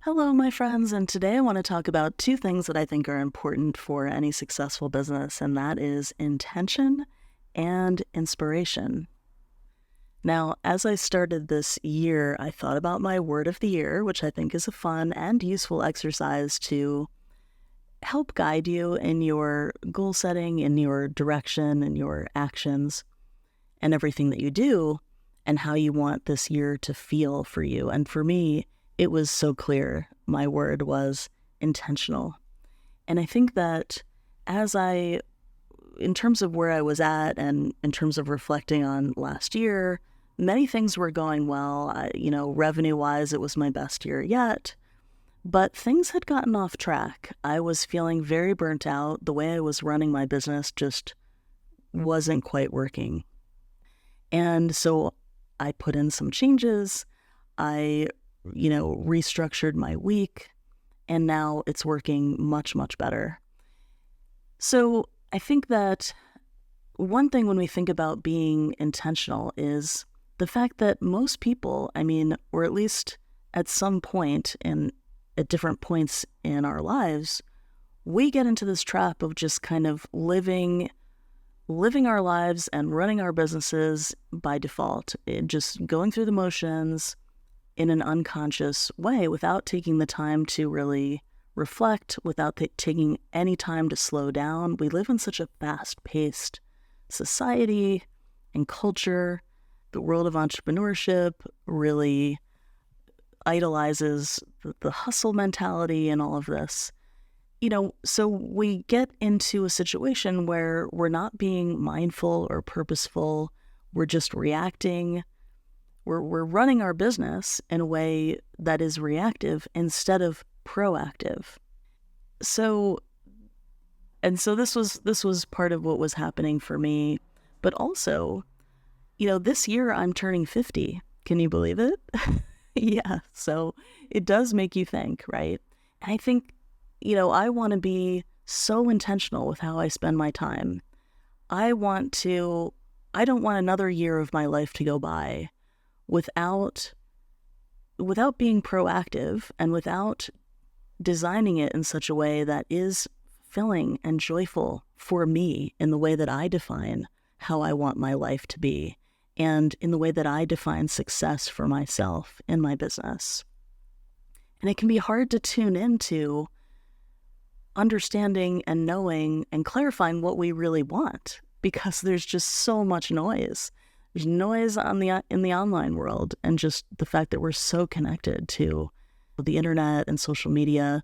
Hello, my friends, and today I want to talk about two things that I think are important for any successful business, and that is intention and inspiration. Now, as I started this year, I thought about my word of the year, which I think is a fun and useful exercise to help guide you in your goal setting, in your direction, in your actions, and everything that you do, and how you want this year to feel for you. And for me, it was so clear. My word was intentional. And I think that as in terms of where I was at and in terms of reflecting on last year, many things were going well. Revenue wise, it was my best year yet. But things had gotten off track. I was feeling very burnt out. The way I was running my business just wasn't quite working. And so I put in some changes. I, restructured my week, and now it's working much, much better. So I think that one thing when we think about being intentional is the fact that most people, or at least at some point at different points in our lives, we get into this trap of just kind of living our lives and running our businesses by default, just going through the motions in an unconscious way without taking the time to really reflect, without taking any time to slow down. We live in such a fast-paced society and culture. The world of entrepreneurship really idolizes the hustle mentality and all of this. So we get into a situation where we're not being mindful or purposeful. We're just reacting. We're running our business in a way that is reactive instead of proactive. So this was part of what was happening for me. But also, this year I'm turning 50. Can you believe it? Yeah. So it does make you think, right? And I think, I want to be so intentional with how I spend my time. I don't want another year of my life to go by without being proactive and without designing it in such a way that is fulfilling and joyful for me in the way that I define how I want my life to be and in the way that I define success for myself in my business. And it can be hard to tune into understanding and knowing and clarifying what we really want because there's just so much noise. There's noise in the online world, and just the fact that we're so connected to the internet and social media.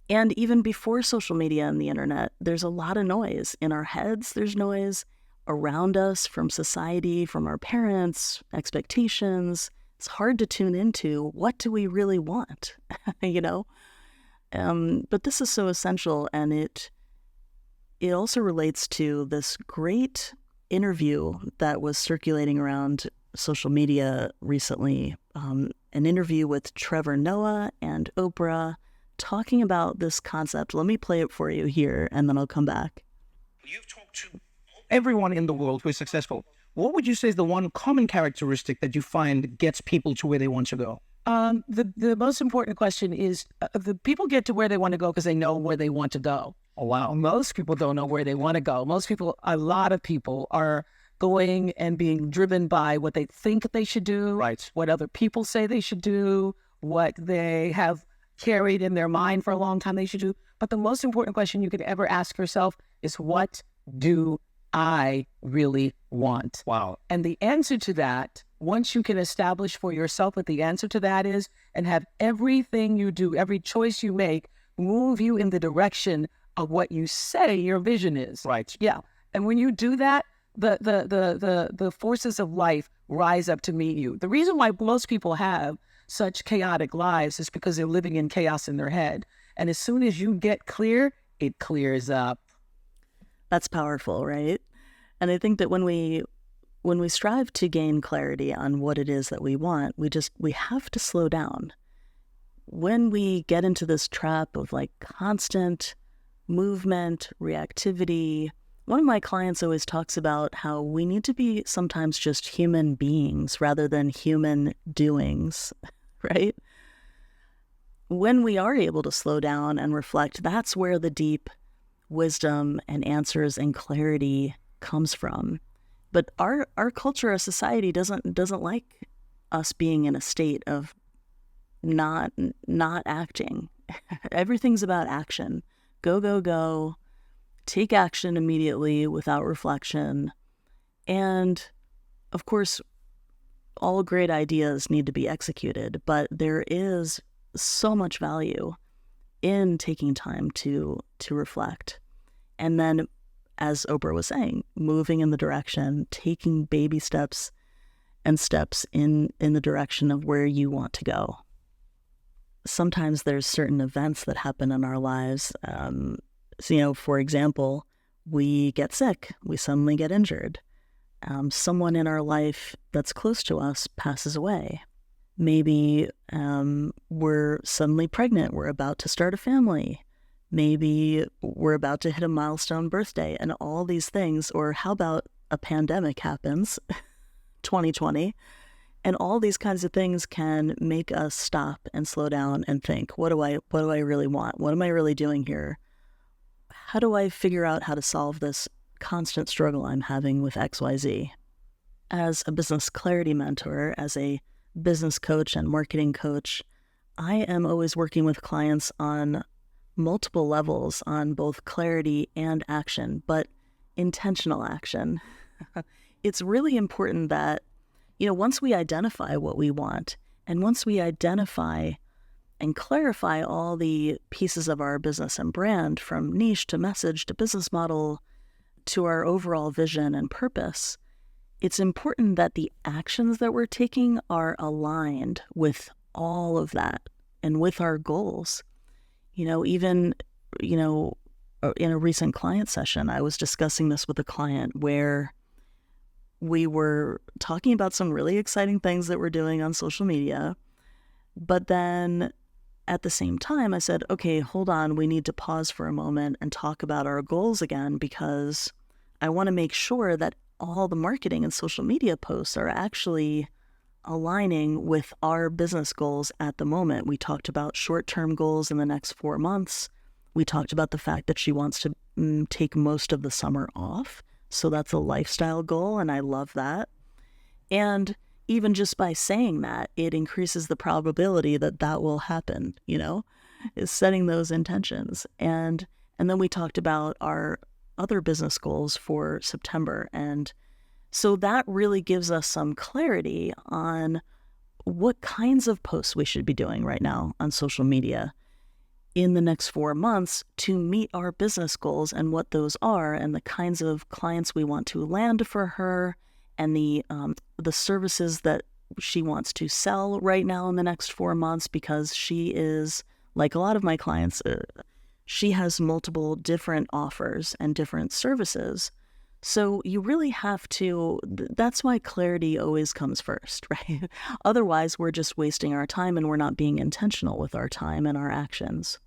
And even before social media and the internet, there's a lot of noise in our heads. There's noise around us from society, from our parents, expectations. It's hard to tune into what do we really want, But this is so essential, and it also relates to this great interview that was circulating around social media recently, an interview with Trevor Noah and Oprah talking about this concept. Let me play it for you here, and then I'll come back. You've talked to everyone in the world who is successful. What would you say is the one common characteristic that you find gets people to where they want to go? The most important question is the people get to where they want to go because they know where they want to go. Oh, wow. Most people don't know where they want to go. A lot of people are going and being driven by what they think they should do, right? What other people say they should do, what they have carried in their mind for a long time they should do. But the most important question you could ever ask yourself is, what do I really want? Wow. And the answer to that, once you can establish for yourself what the answer to that is, and have everything you do, every choice you make, move you in the direction of what you say your vision is. Right. Yeah. And when you do that, the forces of life rise up to meet you. The reason why most people have such chaotic lives is because they're living in chaos in their head. And as soon as you get clear, it clears up. That's powerful, right? And I think that when we strive to gain clarity on what it is that we want, we have to slow down. When we get into this trap of constant movement, reactivity, one of my clients always talks about how we need to be sometimes just human beings rather than human doings, right? when we are able to slow down and reflect, that's where the deep wisdom and answers and clarity comes from. But our culture, our society doesn't like us being in a state of not acting. Everything's about action. Go, go, go. Take action immediately without reflection. And of course, all great ideas need to be executed, but there is so much value in taking time to reflect. And then, as Oprah was saying, moving in the direction, taking baby steps and steps in the direction of where you want to go. Sometimes there's certain events that happen in our lives. So, for example, we get sick, we suddenly get injured. Someone in our life that's close to us passes away. Maybe we're suddenly pregnant, we're about to start a family. Maybe we're about to hit a milestone birthday, and all these things. Or how about a pandemic happens, 2020, and all these kinds of things can make us stop and slow down and think, what do I really want? What am I really doing here? How do I figure out how to solve this constant struggle I'm having with XYZ? As a business clarity mentor, as a business coach and marketing coach, I am always working with clients on multiple levels on both clarity and action, but intentional action. It's really important that, once we identify what we want, and once we identify and clarify all the pieces of our business and brand, from niche to message to business model to our overall vision and purpose, it's important that the actions that we're taking are aligned with all of that and with our goals. Even in a recent client session, I was discussing this with a client where we were talking about some really exciting things that we're doing on social media. But then at the same time, I said, okay, hold on, we need to pause for a moment and talk about our goals again, because I want to make sure that all the marketing and social media posts are actually aligning with our business goals at the moment. We talked about short-term goals in the next 4 months. We talked about the fact that she wants to take most of the summer off. So that's a lifestyle goal, and I love that. And even just by saying that, it increases the probability that that will happen, is setting those intentions. And then we talked about our other business goals for September. And so that really gives us some clarity on what kinds of posts we should be doing right now on social media in the next 4 months to meet our business goals, and what those are, and the kinds of clients we want to land for her, and the services that she wants to sell right now in the next 4 months, because she is, like a lot of my clients, she has multiple different offers and different services. So you really have to, that's why clarity always comes first, right? Otherwise, we're just wasting our time and we're not being intentional with our time and our actions.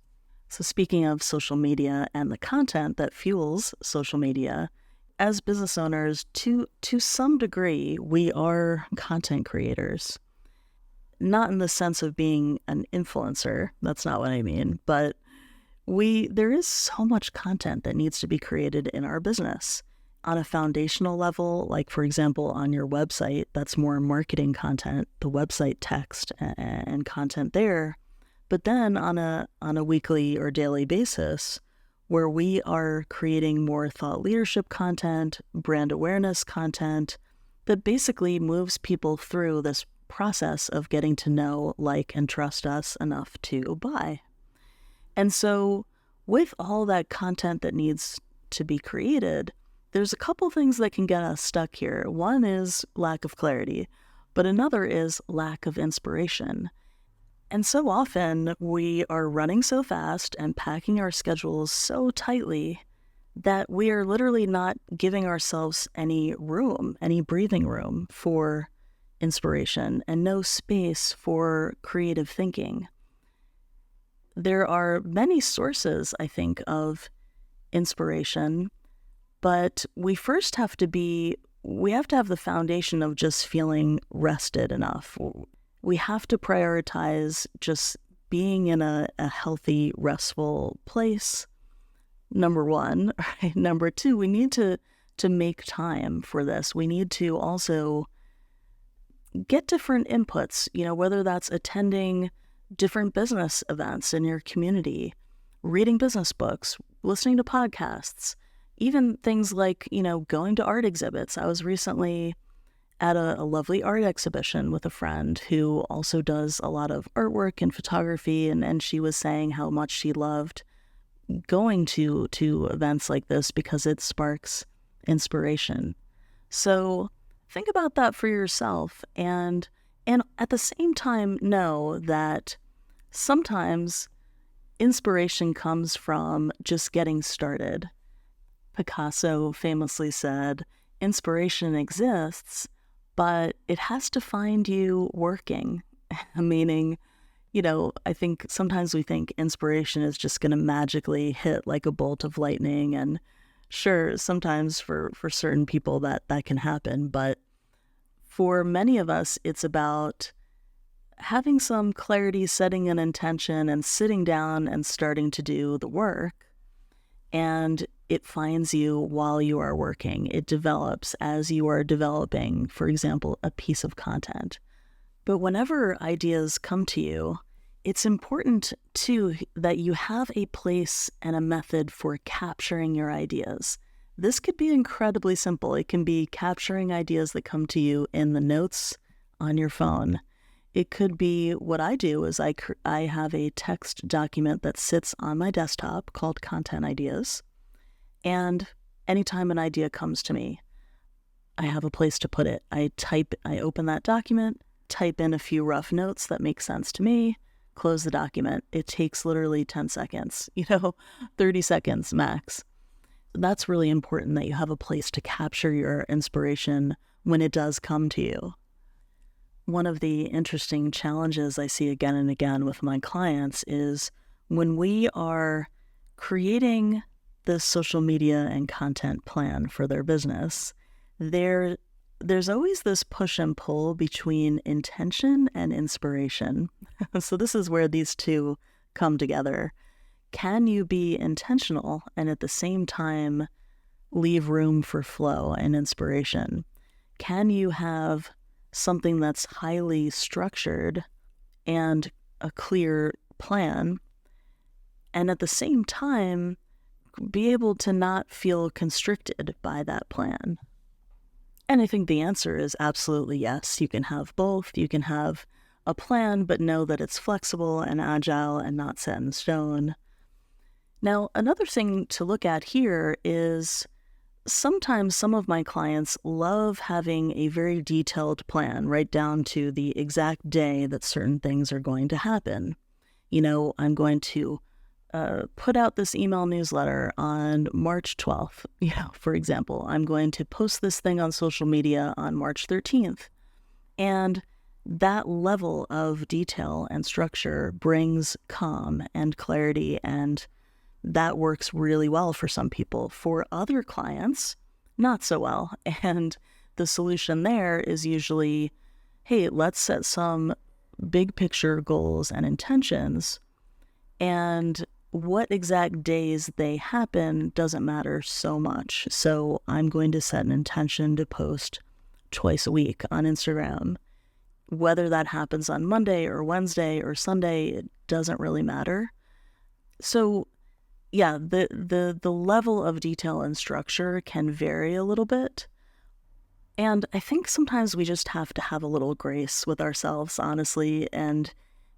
So speaking of social media and the content that fuels social media, as business owners, to some degree, we are content creators. Not in the sense of being an influencer, that's not what I mean, but there is so much content that needs to be created in our business. On a foundational level, like for example, on your website, that's more marketing content, the website text and content there. But then on a weekly or daily basis, where we are creating more thought leadership content, brand awareness content, that basically moves people through this process of getting to know, like, and trust us enough to buy. And so with all that content that needs to be created, there's a couple things that can get us stuck here. One is lack of clarity, but another is lack of inspiration. And so often we are running so fast and packing our schedules so tightly that we are literally not giving ourselves any room, any breathing room for inspiration, and no space for creative thinking. There are many sources, I think, of inspiration, but we first have to have the foundation of just feeling rested enough. We have to prioritize just being in a healthy, restful place, number one. Right? Number two, we need to make time for this. We need to also get different inputs, whether that's attending different business events in your community, reading business books, listening to podcasts, even things like, going to art exhibits. I was recently at a lovely art exhibition with a friend who also does a lot of artwork and photography, and she was saying how much she loved going to events like this because it sparks inspiration. So think about that for yourself, and at the same time know that sometimes inspiration comes from just getting started. Picasso famously said, inspiration exists, but it has to find you working. Meaning, I think sometimes we think inspiration is just going to magically hit like a bolt of lightning. And sure, sometimes for certain people that can happen. But for many of us, it's about having some clarity, setting an intention, and sitting down and starting to do the work. And it finds you while you are working. It develops as you are developing, for example, a piece of content. But whenever ideas come to you, it's important too that you have a place and a method for capturing your ideas. This could be incredibly simple. It can be capturing ideas that come to you in the notes on your phone. It could be what I do is I have a text document that sits on my desktop called Content Ideas. And anytime an idea comes to me, I have a place to put it. I open that document, type in a few rough notes that make sense to me, close the document. It takes literally 10 seconds, 30 seconds max. That's really important that you have a place to capture your inspiration when it does come to you. One of the interesting challenges I see again and again with my clients is when we are creating this social media and content plan for their business, there's always this push and pull between intention and inspiration. So this is where these two come together. Can you be intentional and at the same time leave room for flow and inspiration? Can you have something that's highly structured and a clear plan, and at the same time be able to not feel constricted by that plan? And I think the answer is absolutely yes. You can have both. You can have a plan, but know that it's flexible and agile and not set in stone. Now, another thing to look at here is sometimes some of my clients love having a very detailed plan, right down to the exact day that certain things are going to happen. I'm going to put out this email newsletter on March 12th. For example, I'm going to post this thing on social media on March 13th. And that level of detail and structure brings calm and clarity, and that works really well for some people. For other clients, not so well. And the solution there is usually, hey, let's set some big picture goals and intentions, and what exact days they happen doesn't matter so much. So I'm going to set an intention to post twice a week on Instagram. Whether that happens on Monday or Wednesday or Sunday, it doesn't really matter. So yeah, the level of detail and structure can vary a little bit. And I think sometimes we just have to have a little grace with ourselves, honestly, and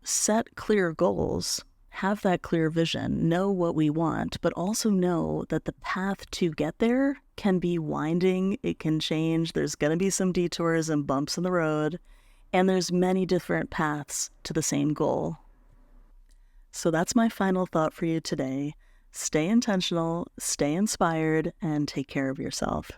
set clear goals, have that clear vision, know what we want, but also know that the path to get there can be winding, it can change, there's going to be some detours and bumps in the road, and there's many different paths to the same goal. So that's my final thought for you today. Stay intentional, stay inspired, and take care of yourself.